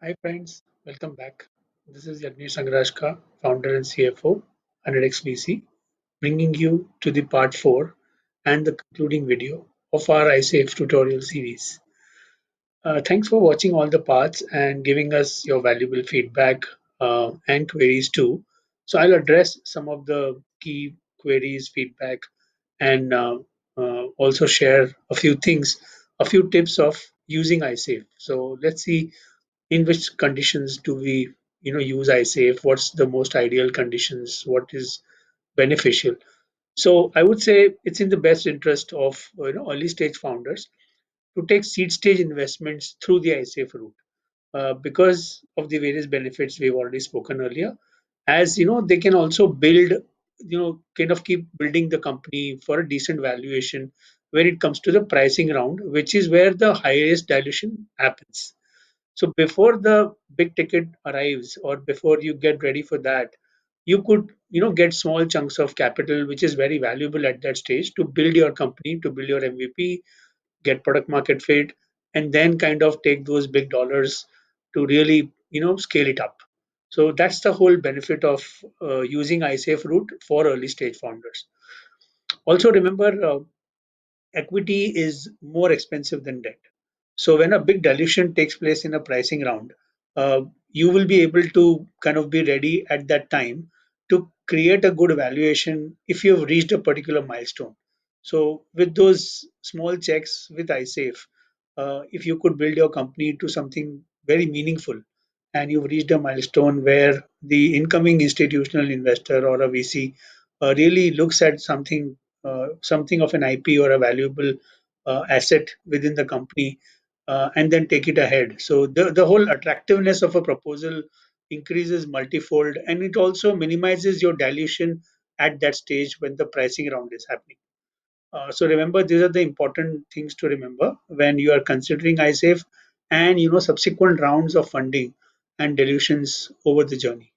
Hi friends, welcome back. This is Yagnesh Sanghrajka, founder and CFO, 100xBC, bringing you to the part 4 and the concluding video of our iSAFE tutorial series. Thanks for watching all the parts and giving us your valuable feedback and queries too. So I'll address some of the key queries, feedback, and also share a few things, a few tips of using iSafe. So let's see in which conditions do we use iSafe, what's the most ideal conditions, what is beneficial. So I would say it's in the best interest of early stage founders to take seed stage investments through the iSafe route because of the various benefits we've already spoken earlier. As you know, they can also build, kind of keep building the company for a decent valuation when it comes to the pricing round, which is where the highest dilution happens. So before the big ticket arrives or before you get ready for that, you could, get small chunks of capital, which is very valuable at that stage to build your company, to build your MVP, get product market fit, and then kind of take those big dollars to really, scale it up. So that's the whole benefit of using iSafe route for early stage founders. Also remember, equity is more expensive than debt. So when a big dilution takes place in a pricing round, you will be able to kind of be ready at that time to create a good valuation if you have reached a particular milestone. So with those small checks with iSafe, if you could build your company to something very meaningful and you've reached a milestone where the incoming institutional investor or a VC really looks at something of an IP or a valuable asset within the company, and then take it ahead. So the whole attractiveness of a proposal increases multifold, and it also minimizes your dilution at that stage when the pricing round is happening. So remember, these are the important things to remember when you are considering iSafe and subsequent rounds of funding and dilutions over the journey.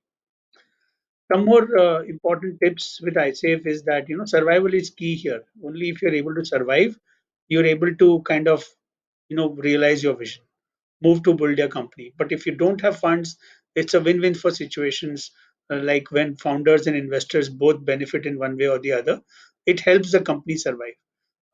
Some more important tips with iSafe is that survival is key here. Only if you're able to survive, you're able to kind of realize your vision, move to build your company. But if you don't have funds, it's a win-win for situations like when founders and investors both benefit in one way or the other. It helps the company survive.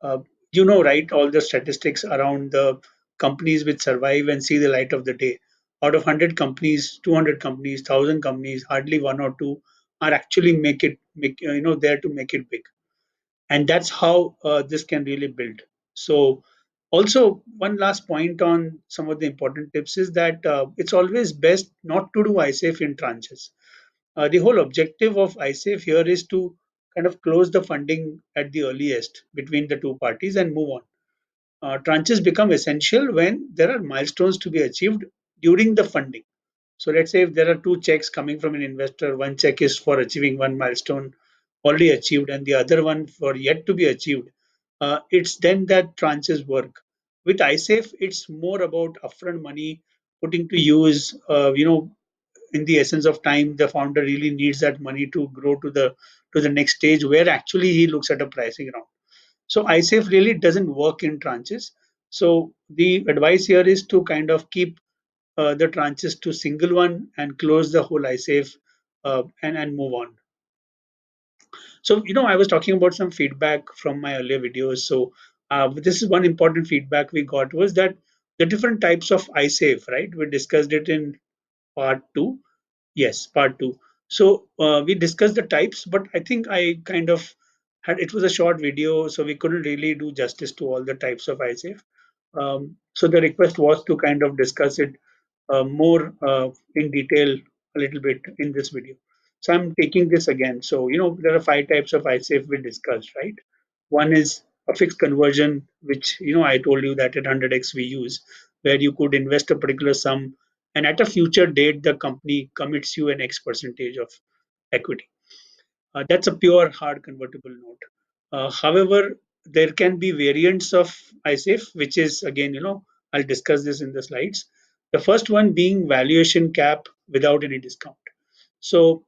uh, right, all the statistics around the companies which survive and see the light of the day. Out of 100 companies, 200 companies, 1,000 companies, hardly one or two are actually there to make it big. And that's how this can really build. So also one last point on some of the important tips is that it's always best not to do iSafe in tranches. The whole objective of iSafe here is to kind of close the funding at the earliest between the two parties and move on. Tranches become essential when there are milestones to be achieved during the funding. So let's say if there are two checks coming from an investor, one check is for achieving one milestone already achieved and the other one for yet to be achieved. It's then that tranches work. With iSafe, it's more about upfront money putting to use. In the essence of time, the founder really needs that money to grow to the next stage where actually he looks at a pricing round. So iSafe really doesn't work in tranches. So the advice here is to kind of keep the tranches to single one and close the whole iSafe and move on. So, I was talking about some feedback from my earlier videos. So, this is one important feedback we got was that the different types of iSafe, right? We discussed it in part two. Yes, part two. So, we discussed the types, but I think I kind of it was a short video, so we couldn't really do justice to all the types of iSafe. So, the request was to kind of discuss it more in detail a little bit in this video. So I'm taking this again. So, there are five types of iSafe we discussed, right? One is a fixed conversion, which, I told you that at 100x we use, where you could invest a particular sum and at a future date, the company commits you an X percentage of equity. That's a pure hard convertible note. However, there can be variants of iSafe, which is again, I'll discuss this in the slides. The first one being valuation cap without any discount. So,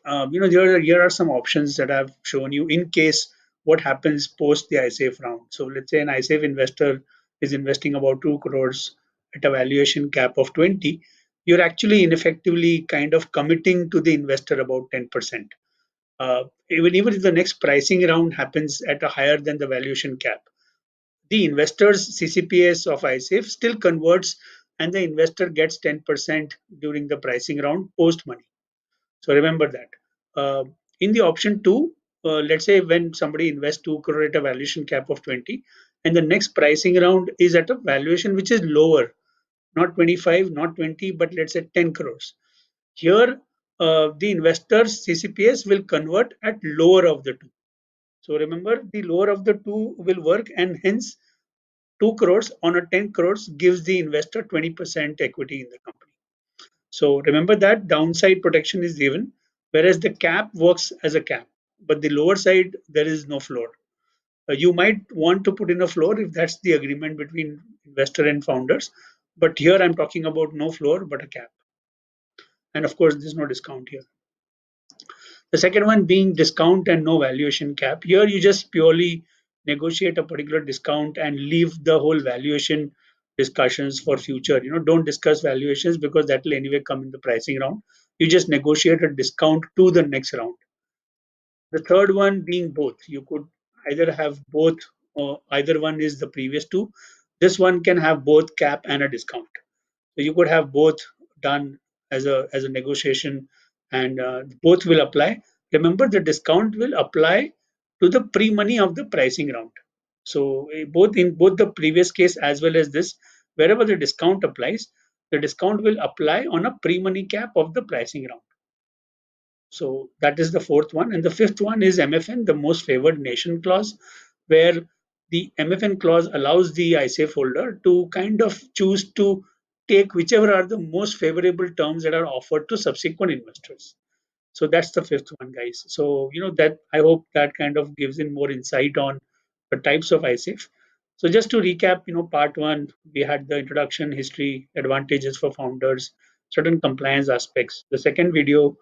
here are some options that I've shown you in case what happens post the iSafe round. So, let's say an iSafe investor is investing about 2 crores at a valuation cap of 20, you're actually ineffectively kind of committing to the investor about 10%. Even if the next pricing round happens at a higher than the valuation cap, the investor's CCPS of iSafe still converts and the investor gets 10% during the pricing round post money. So remember that. In the option two, let's say when somebody invests 2 crore at a valuation cap of 20, and the next pricing round is at a valuation which is lower, not 25, not 20, but let's say 10 crores. Here, the investor's CCPS will convert at lower of the two. So remember, the lower of the two will work, and hence 2 crores on a 10 crores gives the investor 20% equity in the company. So remember that downside protection is given, whereas the cap works as a cap, but the lower side, there is no floor. You might want to put in a floor if that's the agreement between investor and founders, but here I'm talking about no floor but a cap. And of course, there's no discount here. The second one being discount and no valuation cap. Here you just purely negotiate a particular discount and leave the whole valuation discussions for future. Don't discuss valuations because that will anyway come in the pricing round. You just negotiate a discount to the next round. The third one being both. You could either have both, or either one is the previous two. This one can have both cap and a discount. So you could have both done as a negotiation, and both will apply. Remember, the discount will apply to the pre-money of the pricing round. So both in both the previous case as well as this, wherever the discount applies, the discount will apply on a pre-money cap of the pricing round. So that is the fourth one. And the fifth one is MFN, the most favored nation clause, where the MFN clause allows the iSafe holder to kind of choose to take whichever are the most favorable terms that are offered to subsequent investors. So that's the fifth one, guys. So, that I hope that kind of gives in more insight on the types of iSafe. So just to recap, part one, we had the introduction, history, advantages for founders, certain compliance aspects. The second video,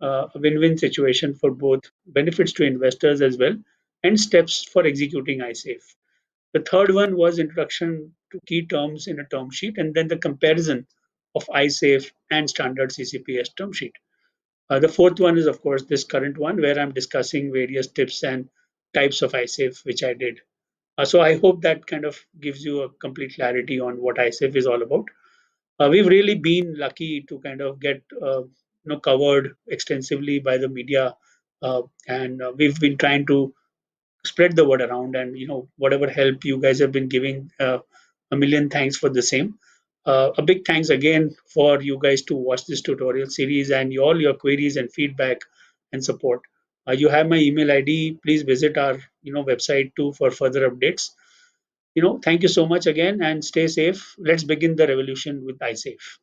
a win-win situation for both, benefits to investors as well, and steps for executing iSafe. The third one was introduction to key terms in a term sheet, and then the comparison of iSafe and standard CCPS term sheet. The fourth one is, of course, this current one where I'm discussing various tips and types of iSafe, which I did. So I hope that kind of gives you a complete clarity on what iSafe is all about. We've really been lucky to kind of get covered extensively by the media, and we've been trying to spread the word around, and whatever help you guys have been giving, a million thanks for the same. A big thanks again for you guys to watch this tutorial series and all your queries and feedback and support. You have my email ID. Please visit our website too for further updates. Thank you so much again, and stay safe. Let's begin the revolution with iSafe.